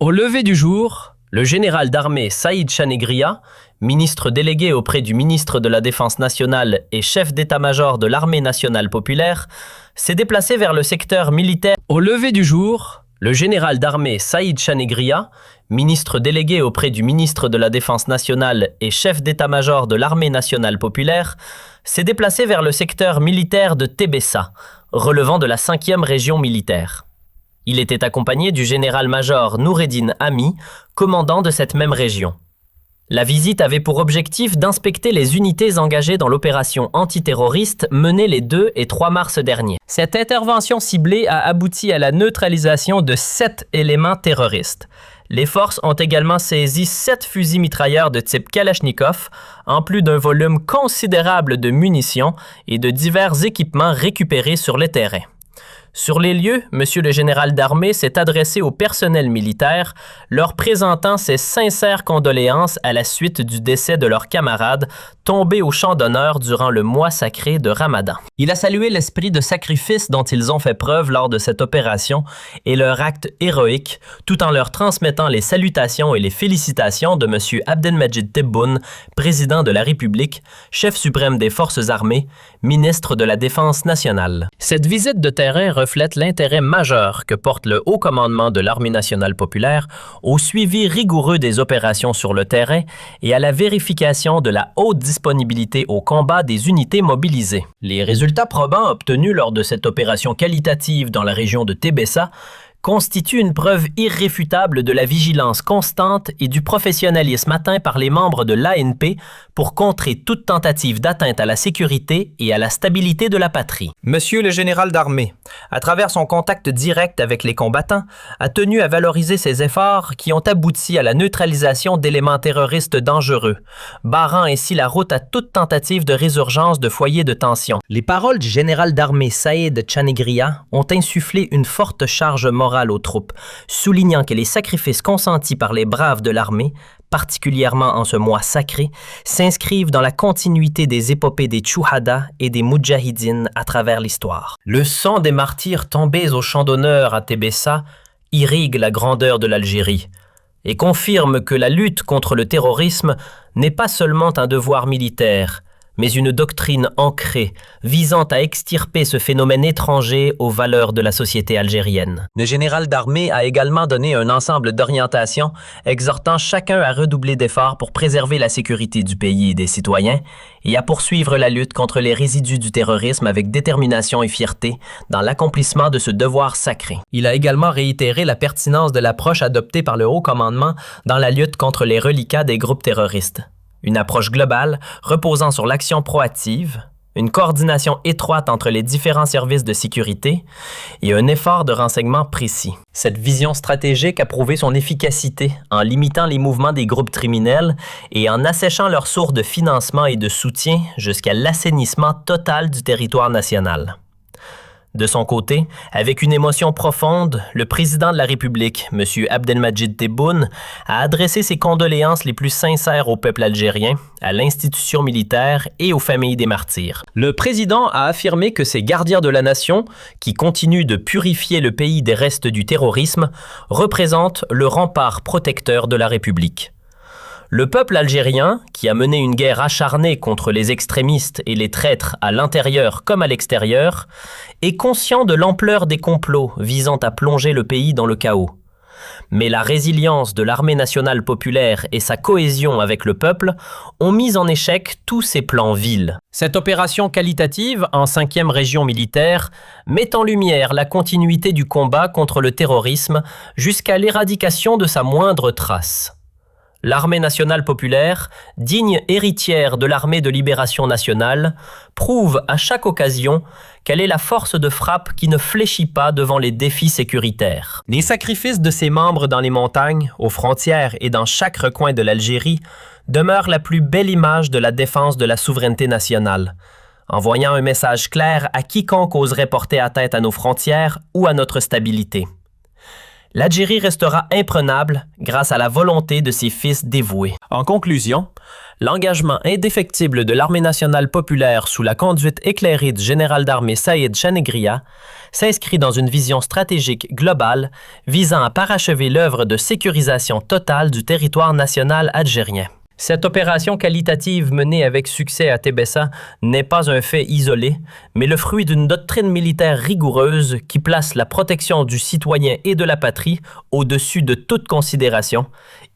Au lever du jour, le général d'armée Saïd Chanegria, ministre délégué auprès du ministre de la Défense nationale et chef d'état-major de l'armée nationale populaire, s'est déplacé vers le secteur militaire. Au lever du jour, le général d'armée Saïd Chanegria, ministre délégué auprès du ministre de la Défense nationale et chef d'état-major de l'armée nationale populaire, s'est déplacé vers le secteur militaire de Tébessa, relevant de la 5e région militaire. Il était accompagné du général-major Noureddin Ami, commandant de cette même région. La visite avait pour objectif d'inspecter les unités engagées dans l'opération antiterroriste menée les 2 et 3 mars dernier. Cette intervention ciblée a abouti à la neutralisation de 7 éléments terroristes. Les forces ont également saisi 7 fusils mitrailleurs de type Kalachnikov, en plus d'un volume considérable de munitions et de divers équipements récupérés sur le terrain. Sur les lieux, M. le général d'armée s'est adressé au personnel militaire, leur présentant ses sincères condoléances à la suite du décès de leurs camarades tombés au champ d'honneur durant le mois sacré de Ramadan. Il a salué l'esprit de sacrifice dont ils ont fait preuve lors de cette opération et leur acte héroïque, tout en leur transmettant les salutations et les félicitations de M. Abdelmajid Tebboune, président de la République, chef suprême des forces armées, ministre de la Défense nationale. Cette visite de terrain reflète l'intérêt majeur que porte le haut commandement de l'Armée nationale populaire au suivi rigoureux des opérations sur le terrain et à la vérification de la haute disponibilité au combat des unités mobilisées. Les résultats probants obtenus lors de cette opération qualitative dans la région de Tébessa constitue une preuve irréfutable de la vigilance constante et du professionnalisme atteint par les membres de l'ANP pour contrer toute tentative d'atteinte à la sécurité et à la stabilité de la patrie. Monsieur le général d'armée, à travers son contact direct avec les combattants, a tenu à valoriser ses efforts qui ont abouti à la neutralisation d'éléments terroristes dangereux, barrant ainsi la route à toute tentative de résurgence de foyers de tension. Les paroles du général d'armée Saïd Chanegria ont insufflé une forte charge morale aux troupes, soulignant que les sacrifices consentis par les braves de l'armée, particulièrement en ce mois sacré, s'inscrivent dans la continuité des épopées des Tchouhada et des Moudjahidines à travers l'histoire. Le sang des martyrs tombés au champ d'honneur à Tébessa irrigue la grandeur de l'Algérie et confirme que la lutte contre le terrorisme n'est pas seulement un devoir militaire, mais une doctrine ancrée visant à extirper ce phénomène étranger aux valeurs de la société algérienne. Le général d'armée a également donné un ensemble d'orientations exhortant chacun à redoubler d'efforts pour préserver la sécurité du pays et des citoyens et à poursuivre la lutte contre les résidus du terrorisme avec détermination et fierté dans l'accomplissement de ce devoir sacré. Il a également réitéré la pertinence de l'approche adoptée par le haut commandement dans la lutte contre les reliquats des groupes terroristes. Une approche globale reposant sur l'action proactive, une coordination étroite entre les différents services de sécurité et un effort de renseignement précis. Cette vision stratégique a prouvé son efficacité en limitant les mouvements des groupes criminels et en asséchant leurs sources de financement et de soutien jusqu'à l'assainissement total du territoire national. De son côté, avec une émotion profonde, le président de la République, M. Abdelmajid Tebboune, a adressé ses condoléances les plus sincères au peuple algérien, à l'institution militaire et aux familles des martyrs. Le président a affirmé que ces gardiens de la nation, qui continuent de purifier le pays des restes du terrorisme, représentent le rempart protecteur de la République. Le peuple algérien, qui a mené une guerre acharnée contre les extrémistes et les traîtres à l'intérieur comme à l'extérieur, est conscient de l'ampleur des complots visant à plonger le pays dans le chaos. Mais la résilience de l'armée nationale populaire et sa cohésion avec le peuple ont mis en échec tous ces plans vils. Cette opération qualitative en 5e région militaire met en lumière la continuité du combat contre le terrorisme jusqu'à l'éradication de sa moindre trace. L'armée nationale populaire, digne héritière de l'armée de libération nationale, prouve à chaque occasion qu'elle est la force de frappe qui ne fléchit pas devant les défis sécuritaires. Les sacrifices de ses membres dans les montagnes, aux frontières et dans chaque recoin de l'Algérie demeurent la plus belle image de la défense de la souveraineté nationale, envoyant un message clair à quiconque oserait porter atteinte à nos frontières ou à notre stabilité. L'Algérie restera imprenable grâce à la volonté de ses fils dévoués. En conclusion, l'engagement indéfectible de l'armée nationale populaire sous la conduite éclairée du général d'armée Saïd Chanegria s'inscrit dans une vision stratégique globale visant à parachever l'œuvre de sécurisation totale du territoire national algérien. Cette opération qualitative menée avec succès à Tébessa n'est pas un fait isolé, mais le fruit d'une doctrine militaire rigoureuse qui place la protection du citoyen et de la patrie au-dessus de toute considération,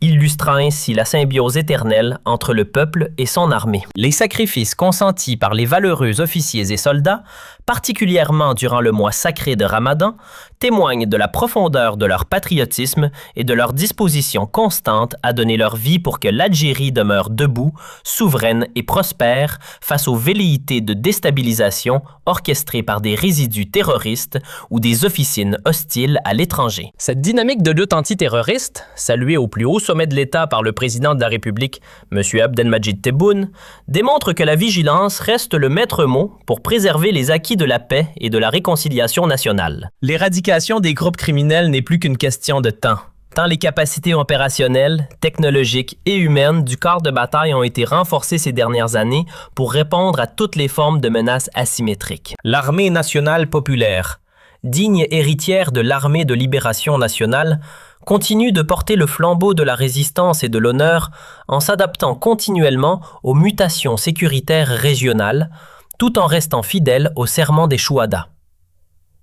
illustrant ainsi la symbiose éternelle entre le peuple et son armée. Les sacrifices consentis par les valeureux officiers et soldats, particulièrement durant le mois sacré de Ramadan, témoignent de la profondeur de leur patriotisme et de leur disposition constante à donner leur vie pour que l'Algérie demeure debout, souveraine et prospère face aux velléités de déstabilisation orchestrées par des résidus terroristes ou des officines hostiles à l'étranger. Cette dynamique de lutte antiterroriste, saluée au plus haut sommet de l'État par le président de la République, M. Abdelmadjid Tebboune, démontre que la vigilance reste le maître mot pour préserver les acquis de la paix et de la réconciliation nationale. L'éradication des groupes criminels n'est plus qu'une question de temps. Tant les capacités opérationnelles, technologiques et humaines du corps de bataille ont été renforcées ces dernières années pour répondre à toutes les formes de menaces asymétriques. L'armée nationale populaire, digne héritière de l'armée de libération nationale, continue de porter le flambeau de la résistance et de l'honneur en s'adaptant continuellement aux mutations sécuritaires régionales, tout en restant fidèle au serment des Chouhada.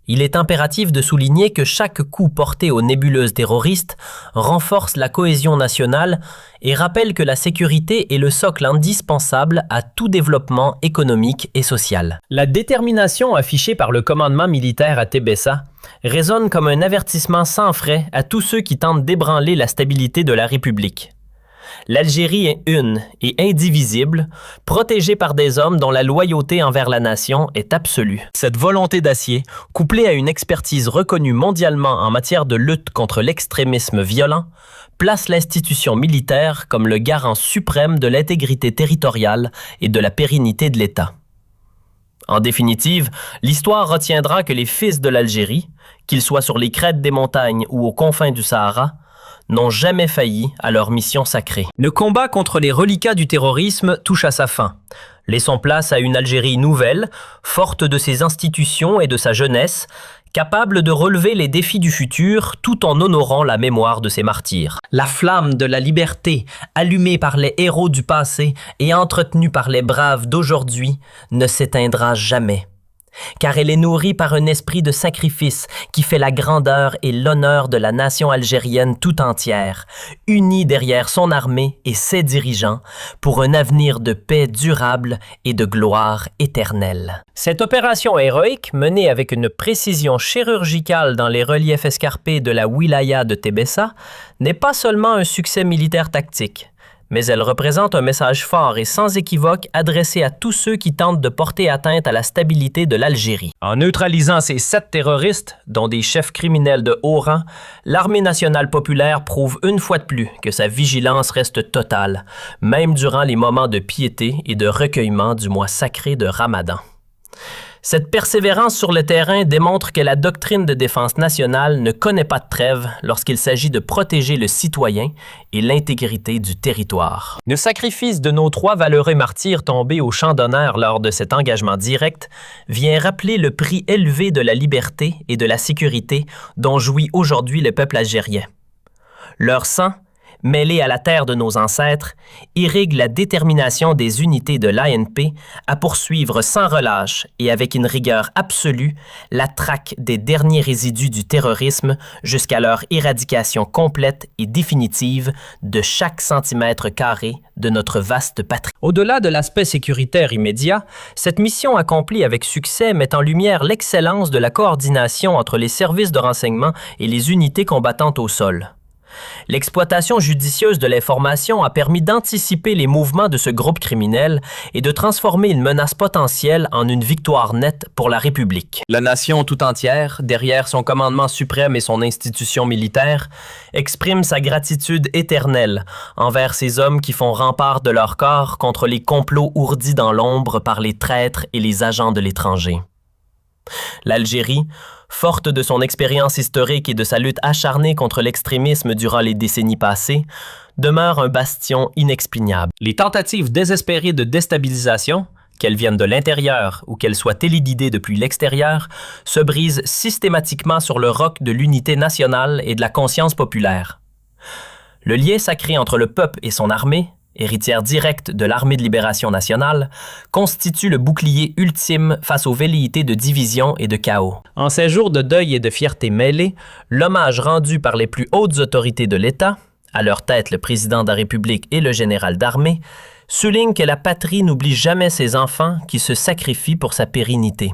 Il est impératif de souligner que chaque coup porté aux nébuleuses terroristes renforce la cohésion nationale et rappelle que la sécurité est le socle indispensable à tout développement économique et social. La détermination affichée par le commandement militaire à Tébessa résonne comme un avertissement sans frais à tous ceux qui tentent d'ébranler la stabilité de la République. L'Algérie est une et indivisible, protégée par des hommes dont la loyauté envers la nation est absolue. Cette volonté d'acier, couplée à une expertise reconnue mondialement en matière de lutte contre l'extrémisme violent, place l'institution militaire comme le garant suprême de l'intégrité territoriale et de la pérennité de l'État. En définitive, l'histoire retiendra que les fils de l'Algérie, qu'ils soient sur les crêtes des montagnes ou aux confins du Sahara, n'ont jamais failli à leur mission sacrée. Le combat contre les reliquats du terrorisme touche à sa fin. Laissons place à une Algérie nouvelle, forte de ses institutions et de sa jeunesse, capable de relever les défis du futur tout en honorant la mémoire de ses martyrs. La flamme de la liberté, allumée par les héros du passé et entretenue par les braves d'aujourd'hui, ne s'éteindra jamais. Car elle est nourrie par un esprit de sacrifice qui fait la grandeur et l'honneur de la nation algérienne tout entière, unie derrière son armée et ses dirigeants pour un avenir de paix durable et de gloire éternelle. Cette opération héroïque, menée avec une précision chirurgicale dans les reliefs escarpés de la wilaya de Tébessa, n'est pas seulement un succès militaire tactique, mais elle représente un message fort et sans équivoque adressé à tous ceux qui tentent de porter atteinte à la stabilité de l'Algérie. En neutralisant ces 7 terroristes, dont des chefs criminels de haut rang, l'armée nationale populaire prouve une fois de plus que sa vigilance reste totale, même durant les moments de piété et de recueillement du mois sacré de Ramadan. Cette persévérance sur le terrain démontre que la doctrine de défense nationale ne connaît pas de trêve lorsqu'il s'agit de protéger le citoyen et l'intégrité du territoire. Le sacrifice de nos 3 valeureux martyrs tombés au champ d'honneur lors de cet engagement direct vient rappeler le prix élevé de la liberté et de la sécurité dont jouit aujourd'hui le peuple algérien. Leur sang, mêlé à la terre de nos ancêtres, irrigue la détermination des unités de l'ANP à poursuivre sans relâche et avec une rigueur absolue la traque des derniers résidus du terrorisme jusqu'à leur éradication complète et définitive de chaque centimètre carré de notre vaste patrie. Au-delà de l'aspect sécuritaire immédiat, cette mission accomplie avec succès met en lumière l'excellence de la coordination entre les services de renseignement et les unités combattantes au sol. L'exploitation judicieuse de l'information a permis d'anticiper les mouvements de ce groupe criminel et de transformer une menace potentielle en une victoire nette pour la République. La nation tout entière, derrière son commandement suprême et son institution militaire, exprime sa gratitude éternelle envers ces hommes qui font rempart de leur corps contre les complots ourdis dans l'ombre par les traîtres et les agents de l'étranger. L'Algérie, forte de son expérience historique et de sa lutte acharnée contre l'extrémisme durant les décennies passées, demeure un bastion inexpugnable. Les tentatives désespérées de déstabilisation, qu'elles viennent de l'intérieur ou qu'elles soient téléguidées depuis l'extérieur, se brisent systématiquement sur le roc de l'unité nationale et de la conscience populaire. Le lien sacré entre le peuple et son armée, héritière directe de l'Armée de libération nationale, constitue le bouclier ultime face aux velléités de division et de chaos. En ces jours de deuil et de fierté mêlée, l'hommage rendu par les plus hautes autorités de l'État, à leur tête le président de la République et le général d'armée, souligne que la patrie n'oublie jamais ses enfants qui se sacrifient pour sa pérennité.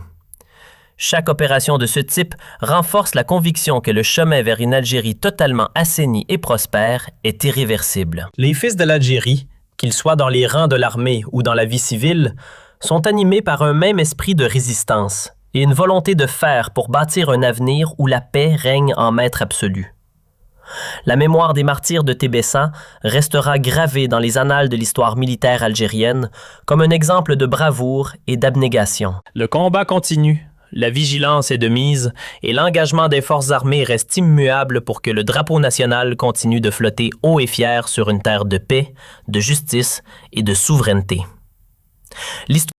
Chaque opération de ce type renforce la conviction que le chemin vers une Algérie totalement assainie et prospère est irréversible. Les fils de l'Algérie, qu'ils soient dans les rangs de l'armée ou dans la vie civile, sont animés par un même esprit de résistance et une volonté de faire pour bâtir un avenir où la paix règne en maître absolu. La mémoire des martyrs de Tébessa restera gravée dans les annales de l'histoire militaire algérienne comme un exemple de bravoure et d'abnégation. Le combat continue. La vigilance est de mise et l'engagement des forces armées reste immuable pour que le drapeau national continue de flotter haut et fier sur une terre de paix, de justice et de souveraineté. L'histoire